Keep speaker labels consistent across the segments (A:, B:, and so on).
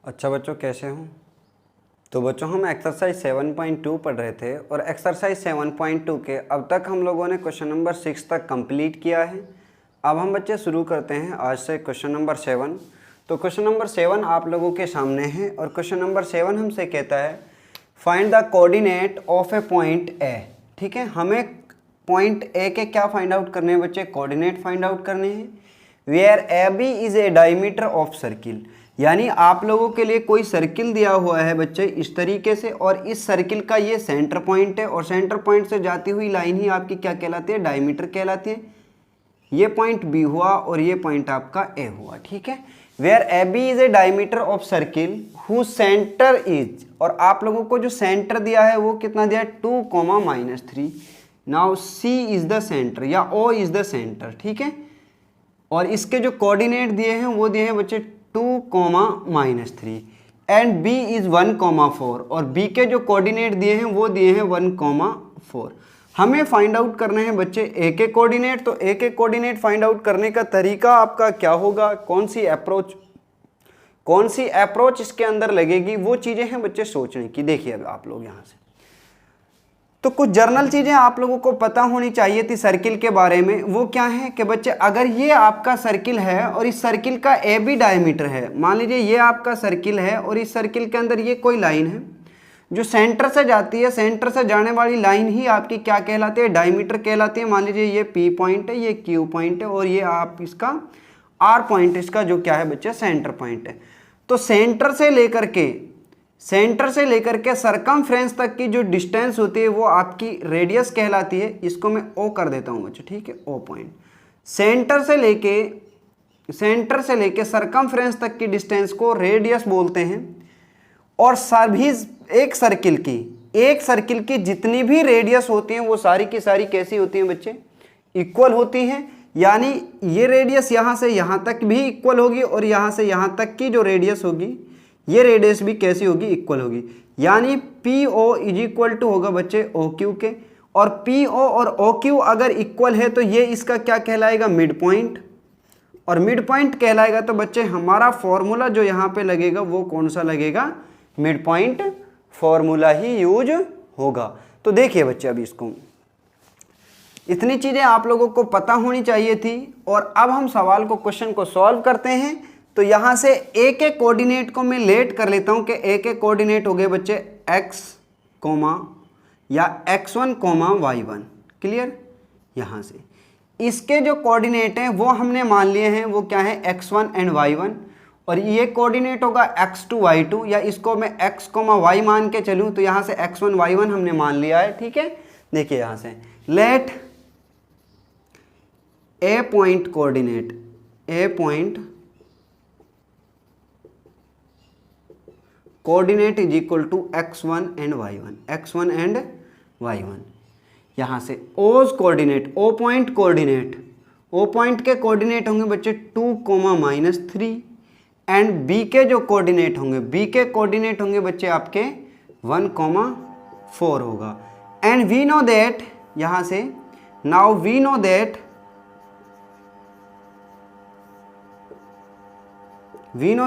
A: अच्छा बच्चों, कैसे हो? तो बच्चों, हम एक्सरसाइज 7.2 पढ़ रहे थे और एक्सरसाइज 7.2 के अब तक हम लोगों ने क्वेश्चन नंबर 6 तक कंप्लीट किया है। अब हम बच्चे शुरू करते हैं आज से क्वेश्चन नंबर 7। तो क्वेश्चन नंबर 7 आप लोगों के सामने है और क्वेश्चन नंबर 7 हमसे कहता है find the coordinate of A point A. ठीक है, हमें पॉइंट ए के क्या फाइंड आउट करने हैं बच्चे? कोऑर्डिनेट फाइंड आउट करने हैं। Where A B is a diameter of circle, यानी आप लोगों के लिए कोई सर्किल दिया हुआ है बच्चे इस तरीके से, और इस सर्किल का ये सेंटर पॉइंट है और सेंटर पॉइंट से जाती हुई लाइन ही आपकी क्या कहलाती है? डायमीटर कहलाती है। ये पॉइंट बी हुआ और ये पॉइंट आपका ए हुआ। ठीक है, where A B is a diameter of circle who centre is, और आप लोगों को जो सेंटर दिया है वो कितना दिया है? 2, -3। Now see is the centre या ओ इज द सेंटर। ठीक है, और इसके जो कोऑर्डिनेट दिए हैं वो दिए हैं बच्चे 2, -3 एंड b इज 1, 4, और b के जो कोऑर्डिनेट दिए हैं वो दिए हैं 1, 4। हमें फाइंड आउट करने हैं बच्चे a के कोऑर्डिनेट। तो a के कोऑर्डिनेट फाइंड आउट करने का तरीका आपका क्या होगा? कौन सी अप्रोच इसके अंदर लगेगी, वो चीजें हैं बच्चे सोचने की। देखिए अब आप लोग यहाँ से तो कुछ जर्नल चीज़ें आप लोगों को पता होनी चाहिए थी सर्किल के बारे में। वो क्या है कि बच्चे, अगर ये आपका सर्किल है और इस सर्किल का ए बी डायमीटर है, मान लीजिए ये आपका सर्किल है और इस सर्किल के अंदर ये कोई लाइन है जो सेंटर से जाती है, सेंटर से जाने वाली लाइन ही आपकी क्या कहलाती है? डायमीटर कहलाती है। मान लीजिए ये पी पॉइंट है, ये क्यू पॉइंट है और ये आप इसका आर पॉइंट, इसका जो क्या है बच्चे? सेंटर पॉइंट है। तो सेंटर से लेकर के सरकमफ्रेंस तक की जो डिस्टेंस होती है वो आपकी रेडियस कहलाती है। इसको मैं ओ कर देता हूँ बच्चे। ठीक है, ओ पॉइंट। सेंटर से लेके सरकमफ्रेंस तक की डिस्टेंस को रेडियस बोलते हैं। और सभी एक सर्किल की जितनी भी रेडियस होती हैं वो सारी की सारी कैसी होती हैं बच्चे? इक्वल होती हैं। यानी ये रेडियस यहाँ से यहाँ तक भी इक्वल होगी और यहाँ से यहाँ तक की जो रेडियस होगी ये रेडियस भी कैसी होगी? इक्वल होगी। यानी P O is equal to होगा बच्चे ओ क्यू के, और पी ओ और ओ क्यू अगर इक्वल है तो ये इसका क्या कहलाएगा? Mid point. और मिड पॉइंट कहलाएगा तो बच्चे हमारा फॉर्मूला जो यहाँ पे लगेगा वो कौन सा लगेगा? मिड पॉइंट फॉर्मूला ही यूज होगा। तो देखिए बच्चे, अभी इसको इतनी चीजें आप लोगों को पता होनी चाहिए थी। और अब हम सवाल को, क्वेश्चन को सॉल्व करते हैं। तो यहां से ए के कोऑर्डिनेट को मैं लेट कर लेता हूं कि ए के कोऑर्डिनेट हो गए बच्चे x, या x1, y1। क्लियर? यहां से इसके जो कोऑर्डिनेट हैं वो हमने मान लिए हैं, वो क्या है? x1 and y1। और ये कोऑर्डिनेट होगा x2, y2, या इसको मैं x, y मान के चलूं तो यहां से x1, y1 हमने मान लिया है। ठीक है, देखिए यहां से let a point coordinate, a point coordinate is equal to x1 and y1, यहां से ओज कोऑर्डिनेट, ओ पॉइंट के कोऑर्डिनेट होंगे बच्चे 2, -3 एंड बी के जो कोऑर्डिनेट होंगे, बी के कोऑर्डिनेट होंगे बच्चे आपके 1, 4 होगा। एंड वी नो दैट, यहां से now we know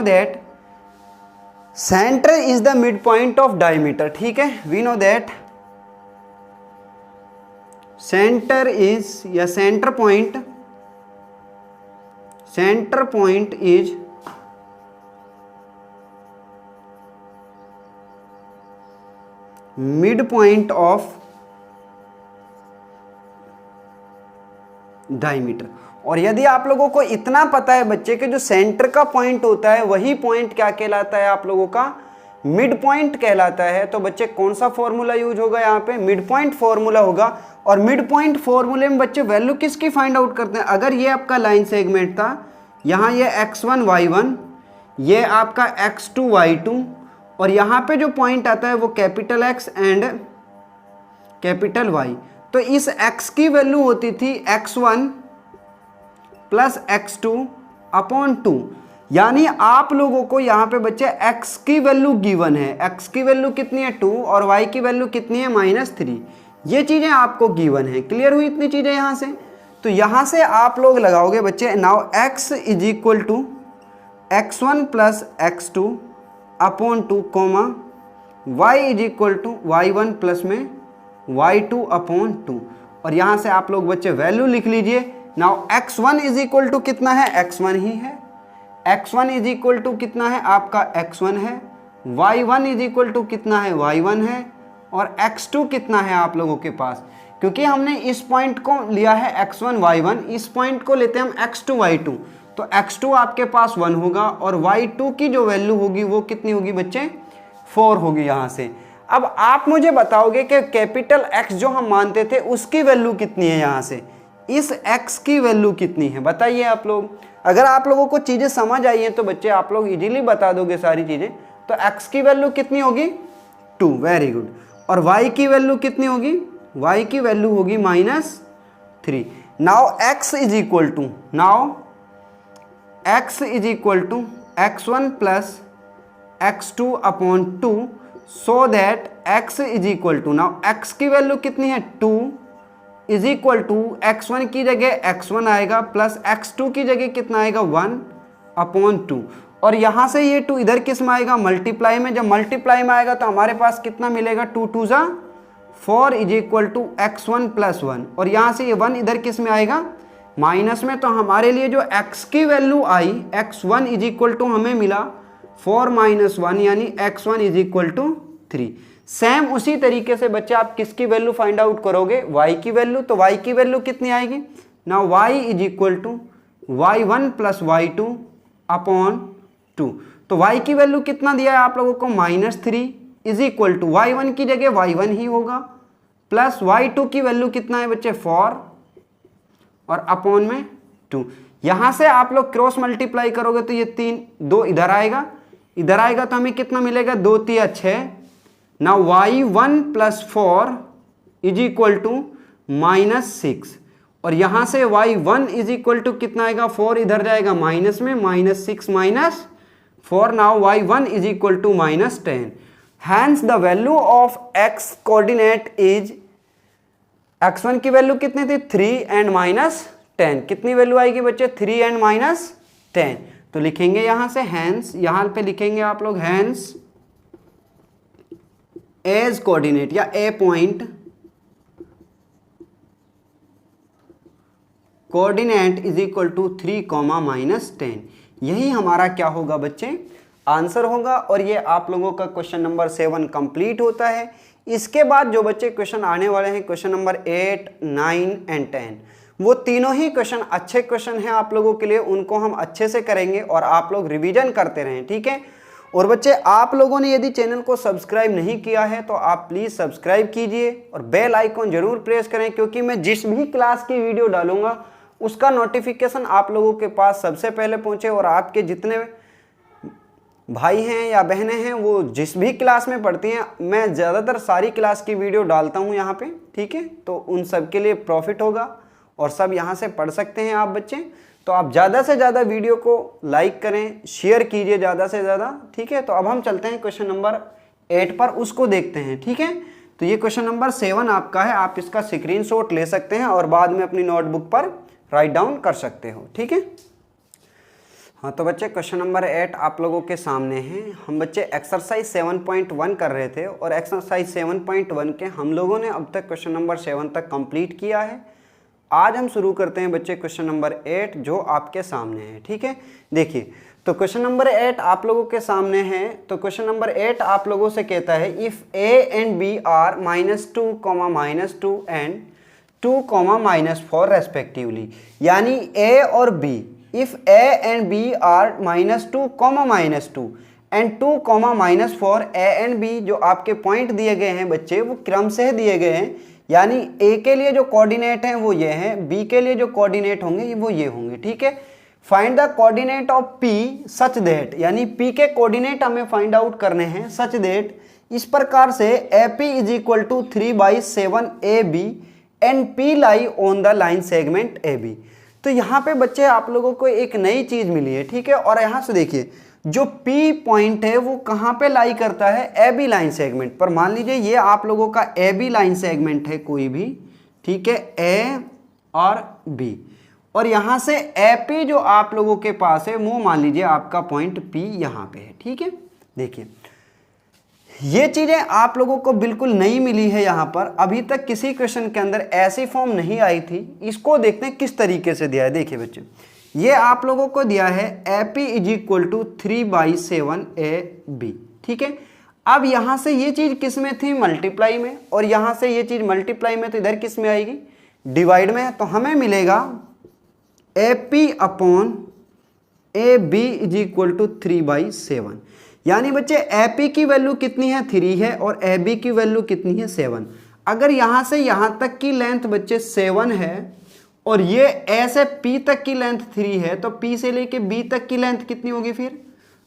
A: that centre is the midpoint of diameter. ठीक है, we know that centre is, या centre point is midpoint of diameter. और यदि आप लोगों को इतना पता है बच्चे कि जो सेंटर का पॉइंट होता है वही पॉइंट क्या कहलाता है? आप लोगों का मिड पॉइंट कहलाता है। तो बच्चे कौन सा फॉर्मूला यूज होगा यहाँ पे? मिड पॉइंट फॉर्मूला होगा। और मिड पॉइंट फॉर्मूले में बच्चे वैल्यू किसकी फाइंड आउट करते हैं? अगर ये आपका लाइन सेगमेंट था, यहाँ ये x1, y1, ये आपका x2, y2, और यहाँ पे जो पॉइंट आता है वो capital X and capital Y। तो इस x की वैल्यू होती थी x1 + x2/2। यानी आप लोगों को यहाँ पे बच्चे x की वैल्यू गिवन है, x की वैल्यू कितनी है? 2, और y की वैल्यू कितनी है? -3। ये चीजें आपको गिवन है। क्लियर हुई इतनी चीजें यहाँ से? तो यहाँ से आप लोग लगाओगे बच्चे, now x is equal to x1 + x2 upon 2 comma y is equal to y1 plus में y2 अपॉन 2। और यहाँ से आप लोग बच्चे वैल्यू लिख लीजिए। Now x1 is equal to कितना है, x1 ही है। x1 इज इक्वल टू कितना है आपका x1 है। y1 इज इक्वल टू कितना है, y1 है। और x2 कितना है आप लोगों के पास, क्योंकि हमने इस पॉइंट को लिया है x1 y1, इस पॉइंट को लेते हैं हम x2 y2, तो x2 आपके पास 1 होगा और y2 की जो वैल्यू होगी वो कितनी होगी बच्चे, 4 होगी यहाँ से। अब आप मुझे बताओगे कि कैपिटल X जो हम मानते थे उसकी वैल्यू कितनी है, यहाँ से इस X की वैल्यू कितनी है बताइए आप लोग। अगर आप लोगों को चीज़ें समझ आई हैं तो बच्चे आप लोग इजीली बता दोगे सारी चीज़ें। तो X की वैल्यू कितनी होगी, 2, वेरी गुड। और Y की वैल्यू कितनी होगी, Y की वैल्यू होगी -3। Now X is equal to, X is equal to x1 plus x2 upon 2, so that x is equal to, now x की वैल्यू कितनी है 2 इज इक्वल टू x1 की जगह x1 आएगा प्लस x2 की जगह कितना आएगा 1 अपॉन 2। और यहाँ से ये 2 इधर किस में आएगा, मल्टीप्लाई में। जब मल्टीप्लाई में आएगा तो हमारे पास कितना मिलेगा, 2 2 जा 4 is equal to x1 plus 1। और यहाँ से ये 1 इधर किस में आएगा, माइनस में। तो हमारे लिए जो x की वैल्यू आई x1 इज इक्वल टू हमें मिला 4 - 1 यानी x1 is equal to 3। Same उसी तरीके से बच्चे आप किसकी वैल्यू फाइंड आउट करोगे, y की वैल्यू। तो y की वैल्यू कितनी आएगी, now y is equal to y1 plus y2 upon 2। तो y की वैल्यू कितना दिया है आप लोगों को, -3 इज इक्वल टू y1 की जगह y1 ही होगा प्लस y2 की वैल्यू कितना है बच्चे 4 और अपॉन में 2। यहाँ से आप लोग क्रॉस मल्टीप्लाई करोगे तो ये 3 2 इधर आएगा, इधर आएगा तो हमें कितना मिलेगा, 2 3 6। ना y1 plus 4 is equal to -6। और यहाँ से y1 इज इक्वल टू कितना आएगा, 4 इधर जाएगा माइनस में, -6 - 4। Now y1 is equal to -10। Hence the value of x coordinate is, x1 की वैल्यू कितनी थी 3 एंड -10, कितनी वैल्यू आएगी बच्चे 3 एंड -10। तो लिखेंगे यहां से हैंस, यहां पे लिखेंगे आप लोग हैंस एज कोऑर्डिनेट या a point coordinate is equal to 3, -10। यही हमारा क्या होगा बच्चे, आंसर होगा। और ये आप लोगों का क्वेश्चन नंबर 7 कंप्लीट होता है। इसके बाद जो बच्चे क्वेश्चन आने वाले हैं, क्वेश्चन नंबर 8, 9 एंड 10, वो तीनों ही क्वेश्चन अच्छे क्वेश्चन हैं आप लोगों के लिए, उनको हम अच्छे से करेंगे और आप लोग रिवीजन करते रहें, ठीक है। और बच्चे आप लोगों ने यदि चैनल को सब्सक्राइब नहीं किया है तो आप प्लीज़ सब्सक्राइब कीजिए और बेल आइकॉन जरूर प्रेस करें, क्योंकि मैं जिस भी क्लास की वीडियो डालूंगा उसका नोटिफिकेशन आप लोगों के पास सबसे पहले पहुंचे। और आपके जितने भाई हैं या बहनें हैं वो जिस भी क्लास में पढ़ती हैं, मैं ज़्यादातर सारी क्लास की वीडियो डालता हूं यहाँ पे, ठीक है। तो उन सब के लिए प्रॉफिट होगा और सब यहाँ से पढ़ सकते हैं आप बच्चे। तो आप ज़्यादा से ज़्यादा वीडियो को लाइक करें, शेयर कीजिए ज़्यादा से ज़्यादा, ठीक है। तो अब हम चलते हैं क्वेश्चन नंबर 8 पर, उसको देखते हैं, ठीक है। तो ये क्वेश्चन नंबर 7 आपका है, आप इसका स्क्रीनशॉट ले सकते हैं और बाद में अपनी नोटबुक पर राइट डाउन कर सकते हो, ठीक है। हाँ तो बच्चे क्वेश्चन नंबर 8 आप लोगों के सामने हैं। हम बच्चे एक्सरसाइज 7.1 कर रहे थे और एक्सरसाइज 7.1 के हम लोगों ने अब तक क्वेश्चन नंबर 7 तक कंप्लीट किया है। आज हम शुरू करते हैं बच्चे क्वेश्चन नंबर 8 जो आपके सामने है, ठीक है। देखिए तो क्वेश्चन नंबर 8 आप लोगों के सामने है। तो क्वेश्चन नंबर 8 आप लोगों से कहता है if a and b are -2, -2 and 2, -4 respectively, यानी a और b, if a and b are -2, -2 and 2, -4, a and b जो आपके पॉइंट दिए गए हैं बच्चे वो क्रम से दिए गए हैं। यानी a के लिए जो कोऑर्डिनेट हैं वो ये हैं, b के लिए जो कोऑर्डिनेट होंगे वो ये होंगे, ठीक है। Find the coordinate of p such that, यानी p के कोऑर्डिनेट हमें फाइंड आउट करने हैं सच दैट इस प्रकार से AP is equal to 3/7 AB and P lie on the line segment AB। तो यहाँ पे बच्चे आप लोगों को एक नई चीज मिली है, ठीक है। और यहाँ से देखिए जो P पॉइंट है वो कहाँ पे लाई करता है, AB लाइन सेगमेंट पर। मान लीजिए ये आप लोगों का AB लाइन सेगमेंट है कोई भी, ठीक है, A और B, और यहाँ से AP जो आप लोगों के पास है वो मान लीजिए आपका पॉइंट P यहाँ पे है, ठीक है। देखिए ये चीज़ें आप लोगों को बिल्कुल नहीं मिली है, यहाँ पर अभी तक किसी क्वेश्चन के अंदर ऐसी फॉर्म नहीं आई थी। इसको देखते हैं किस तरीके से दिया है। देखिए बच्चे, ये आप लोगों को दिया है AP = 3/7 AB, ठीक है। अब यहाँ से ये चीज़ किस में थी, मल्टीप्लाई में, और यहाँ से ये चीज़ मल्टीप्लाई में, तो इधर किस में आएगी, डिवाइड में। तो हमें मिलेगा AP/AB = 3/7। यानी बच्चे AP की वैल्यू कितनी है, 3 है, और AB की वैल्यू कितनी है, 7। अगर यहाँ से यहाँ तक की लेंथ बच्चे 7 है और ये ऐसे P तक की लेंथ 3 है, तो P से लेके B तक की लेंथ कितनी होगी, फिर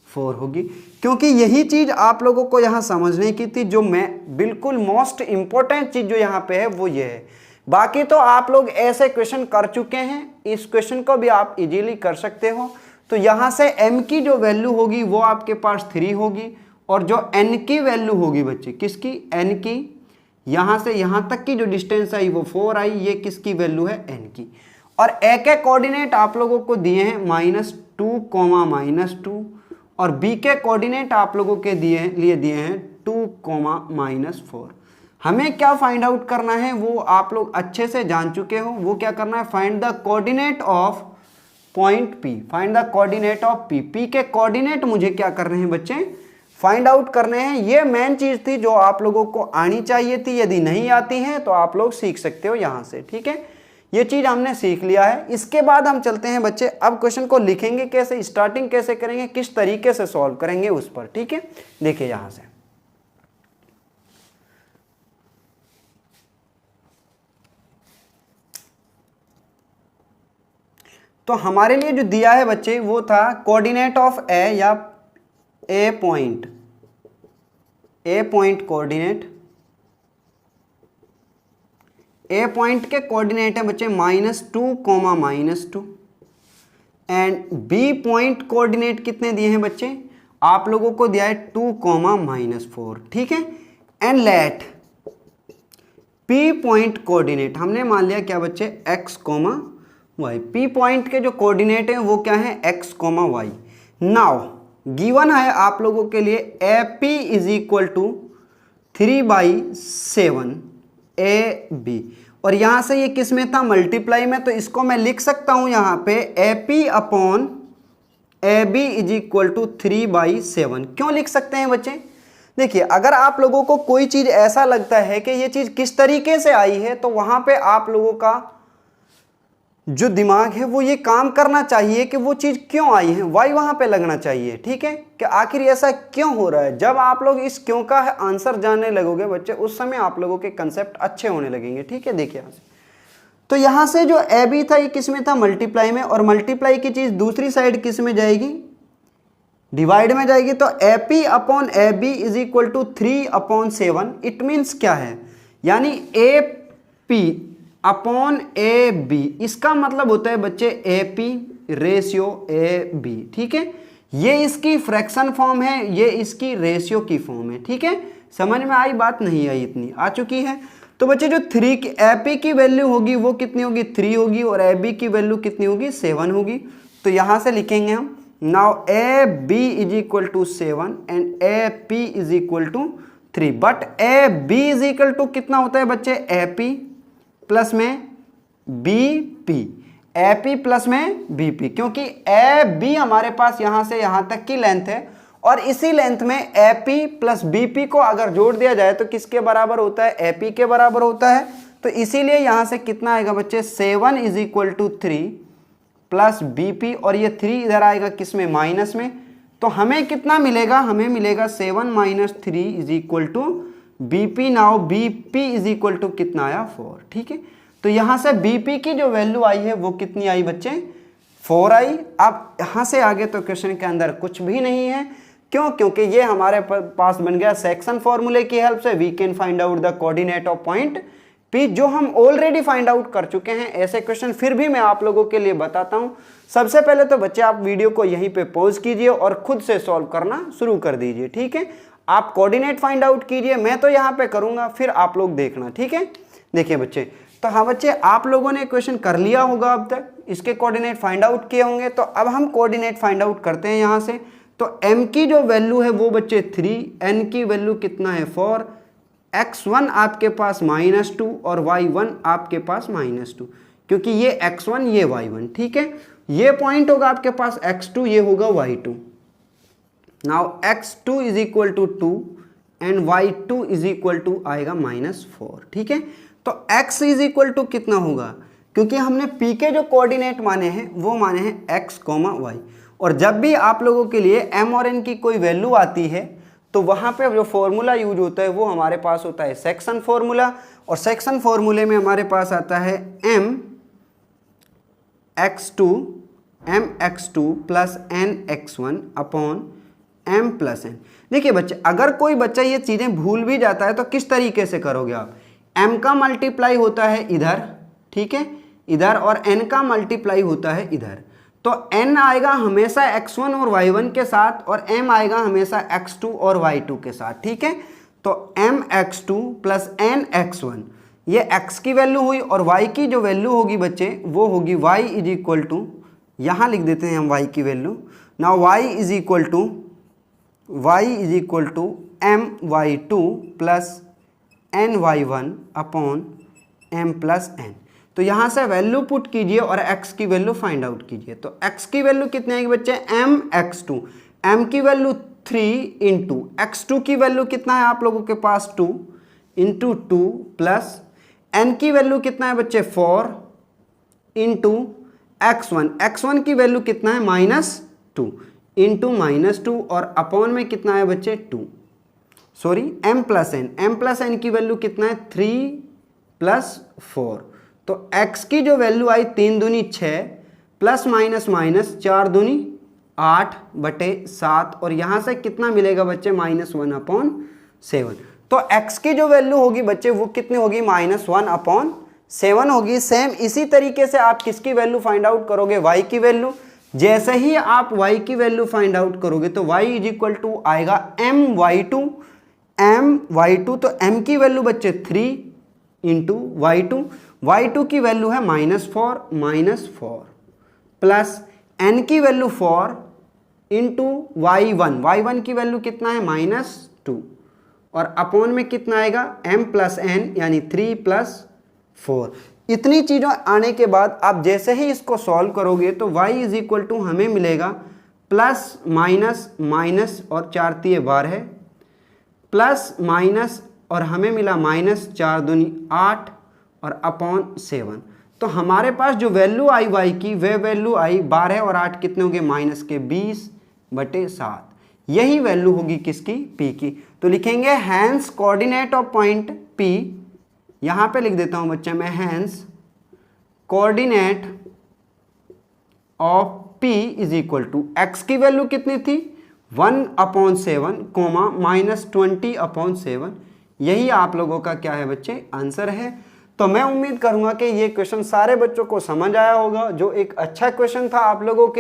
A: 4 होगी। क्योंकि यही चीज़ आप लोगों को यहाँ समझने की थी, जो मैं बिल्कुल मोस्ट इंपॉर्टेंट चीज़ जो यहाँ पे है वो ये है। बाकी तो आप लोग ऐसे क्वेश्चन कर चुके हैं, इस क्वेश्चन को भी आप इजीली कर सकते हो। तो यहाँ से m की जो वैल्यू होगी वो आपके पास 3 होगी, और जो n की वैल्यू होगी बच्चे, किसकी, n की, यहाँ से यहाँ तक की जो डिस्टेंस आई वो 4 आई, ये किसकी वैल्यू है, n की। और a के कोऑर्डिनेट आप लोगों को दिए हैं -2, -2, और b के कोऑर्डिनेट आप लोगों के लिए दिए हैं 2, -4। हमें क्या फाइंड आउट करना है वो आप लोग अच्छे से जान चुके हो। वो क्या करना है, find the coordinate of point P, find the coordinate of P। P के कोऑर्डिनेट मुझे क्या करने हैं बच्चे, फाइंड आउट करने हैं। ये मेन चीज थी जो आप लोगों को आनी चाहिए थी। यदि नहीं आती है तो आप लोग सीख सकते हो यहाँ से, ठीक है। ये चीज हमने सीख लिया है। इसके बाद हम चलते हैं बच्चे, अब क्वेश्चन को लिखेंगे कैसे, स्टार्टिंग कैसे करेंगे, किस तरीके से सॉल्व करेंगे उस पर, ठीक है। देखिए यहाँ से तो हमारे लिए जो दिया है बच्चे वो था कोऑर्डिनेट ऑफ ए, या a point coordinate. A point के कोऑर्डिनेट है बच्चे -2, -2, एंड बी पॉइंट कोऑर्डिनेट कितने दिए हैं बच्चे, आप लोगों को दिया है 2, -4, ठीक है। And let P point coordinate हमने मान लिया क्या बच्चे, x, y। पी पॉइंट के जो कोऑर्डिनेट हैं वो क्या है, x, y। नाउ गिवन है आप लोगों के लिए AP = 3/7 AB, और यहां से ये किस में था, मल्टीप्लाई में। तो इसको मैं लिख सकता हूं यहां पे AP/AB = 3/7। क्यों लिख सकते हैं बच्चे, देखिए अगर आप लोगों को कोई चीज ऐसा लगता है कि ये चीज किस तरीके से आई है, तो वहां पे आप लोगों का जो दिमाग है वो ये काम करना चाहिए कि वो चीज़ क्यों आई है, वाई वहाँ पे लगना चाहिए, ठीक है, कि आखिर ऐसा क्यों हो रहा है। जब आप लोग इस क्यों का आंसर जानने लगोगे बच्चे, उस समय आप लोगों के कंसेप्ट अच्छे होने लगेंगे, ठीक है। देखिए यहाँ से, तो यहाँ से जो ए बी था ये किस में था, मल्टीप्लाई में, और मल्टीप्लाई की चीज़ दूसरी साइड किस में जाएगी, डिवाइड में जाएगी। तो AP/AB = 3/7। इट मीन्स क्या है, यानी AP/AB, इसका मतलब होता है बच्चे AP/AB, ठीक है। ये इसकी फ्रैक्शन फॉर्म है, ये इसकी रेशियो की फॉर्म है, ठीक है। समझ में आई बात, नहीं आई, इतनी आ चुकी है। तो बच्चे जो 3 की AP की वैल्यू होगी वो कितनी होगी, 3 होगी, और AB की वैल्यू कितनी होगी, 7 होगी। तो यहाँ से लिखेंगे हम, now AB = 7 and AP = 3, but AB = कितना होता है बच्चे, AP प्लस में BP, AP प्लस में BP, क्योंकि AB हमारे पास यहां से यहां तक की लेंथ है, और इसी लेंथ में AP प्लस BP को अगर जोड़ दिया जाए तो किसके बराबर होता है, AP के बराबर होता है। तो इसीलिए यहां से कितना आएगा बच्चे, 7 = 3 प्लस BP, और ये 3 इधर आएगा किस में, माइनस में। तो हमें कितना मिलेगा, हमें मिलेगा 7 - 3 = BP। नाउ BP = कितना आया, 4, ठीक है। तो यहां से BP की जो वैल्यू आई है वो कितनी आई बच्चे, 4 आई। अब यहां से आगे तो क्वेश्चन के अंदर कुछ भी नहीं है, क्यों, क्योंकि ये हमारे पास बन गया सेक्शन फॉर्मूले की हेल्प से we can find out the coordinate of point P, जो हम ऑलरेडी फाइंड आउट कर चुके हैं। ऐसे क्वेश्चन फिर भी मैं आप लोगों के लिए बताता हूं। सबसे पहले तो बच्चे आप वीडियो को यहीं पे पॉज कीजिए और खुद से सॉल्व करना शुरू कर दीजिए, ठीक है। आप कोऑर्डिनेट फाइंड आउट कीजिए, मैं तो यहाँ पे करूंगा, फिर आप लोग देखना, ठीक है। देखिए बच्चे, तो हाँ बच्चे, आप लोगों ने क्वेश्चन कर लिया होगा अब तक, इसके कोऑर्डिनेट फाइंड आउट किए होंगे। तो अब हम कोऑर्डिनेट फाइंड आउट करते हैं यहाँ से। तो m की जो वैल्यू है वो बच्चे 3, n की वैल्यू कितना है 4, x1 आपके पास -2 और y1 आपके पास -2, क्योंकि ये x1 ये y1, ठीक है। ये पॉइंट होगा आपके पास x2, ये होगा y2। Now x2 is equal to 2 and y2 is equal to आएगा -4, ठीक है। तो x इज इक्वल टू कितना होगा, क्योंकि हमने p के जो कोऑर्डिनेट माने हैं वो माने हैं x, y, और जब भी आप लोगों के लिए m और n की कोई वैल्यू आती है तो वहाँ पे जो फॉर्मूला यूज होता है वो हमारे पास होता है सेक्शन फॉर्मूला, और सेक्शन फॉर्मूले में हमारे पास आता है mx2 plus nx1 upon m plus n। देखिए बच्चे, अगर कोई बच्चा ये चीज़ें भूल भी जाता है तो किस तरीके से करोगे आप, m का मल्टीप्लाई होता है इधर, ठीक है, इधर, और n का मल्टीप्लाई होता है इधर। तो n आएगा हमेशा x1 और y1 के साथ, और m आएगा हमेशा x2 और y2 के साथ, ठीक है। तो mx2 प्लस nx1 ये x की वैल्यू हुई, और y की जो वैल्यू होगी बच्चे वो होगी y इज इक्वल टू, यहाँ लिख देते हैं हम y की value. Now y is equal to my2 plus ny1 upon m plus n। तो यहाँ से वैल्यू पुट कीजिए और x की वैल्यू फाइंड आउट कीजिए। तो x की वैल्यू कितनी आएगी बच्चे, mx2, m की वैल्यू 3 इंटू x2 की वैल्यू कितना है आप लोगों के पास 2 इंटू 2 प्लस n की वैल्यू कितना है बच्चे 4 इंटू x1 की वैल्यू कितना है -2 इंटू -2, और अपॉन में कितना है बच्चे 2, सॉरी m प्लस n की वैल्यू कितना है 3 प्लस 4। तो x की जो वैल्यू आई 3 दूनी 6 प्लस माइनस 4 दूनी 8/7, और यहाँ से कितना मिलेगा बच्चे -1/7। तो x की जो वैल्यू होगी बच्चे वो कितनी होगी -1/7 होगी। सेम इसी तरीके से आप किसकी वैल्यू फाइंड आउट करोगे, y की वैल्यू। जैसे ही आप y की वैल्यू फाइंड आउट करोगे तो y इज इक्वल टू आएगा my2, तो m की वैल्यू बच्चे 3 इंटू y2 की वैल्यू है -4 प्लस n की वैल्यू 4 इंटू y1 की वैल्यू कितना है -2, और अपॉन में कितना आएगा m प्लस n यानी 3 प्लस 4। इतनी चीज़ों आने के बाद आप जैसे ही इसको सॉल्व करोगे तो y इज इक्वल टू हमें मिलेगा प्लस माइनस और 4 तिये 12 है, प्लस माइनस और हमें मिला -4 दूनी 8 और अपॉन 7। तो हमारे पास जो वैल्यू आई y की वह वैल्यू आई 12 और 8 कितने होंगे -20/7। यही वैल्यू होगी किसकी, p की। तो लिखेंगे hence coordinate of point p, यहाँ पे लिख देता हूँ बच्चे मैं, hence coordinate of p is equal to x की वैल्यू कितनी थी 1/7 -20/7। यही आप लोगों का क्या है बच्चे आंसर है। तो मैं उम्मीद करूंगा कि ये क्वेश्चन सारे बच्चों को समझ आया होगा, जो एक अच्छा क्वेश्चन था आप लोगों के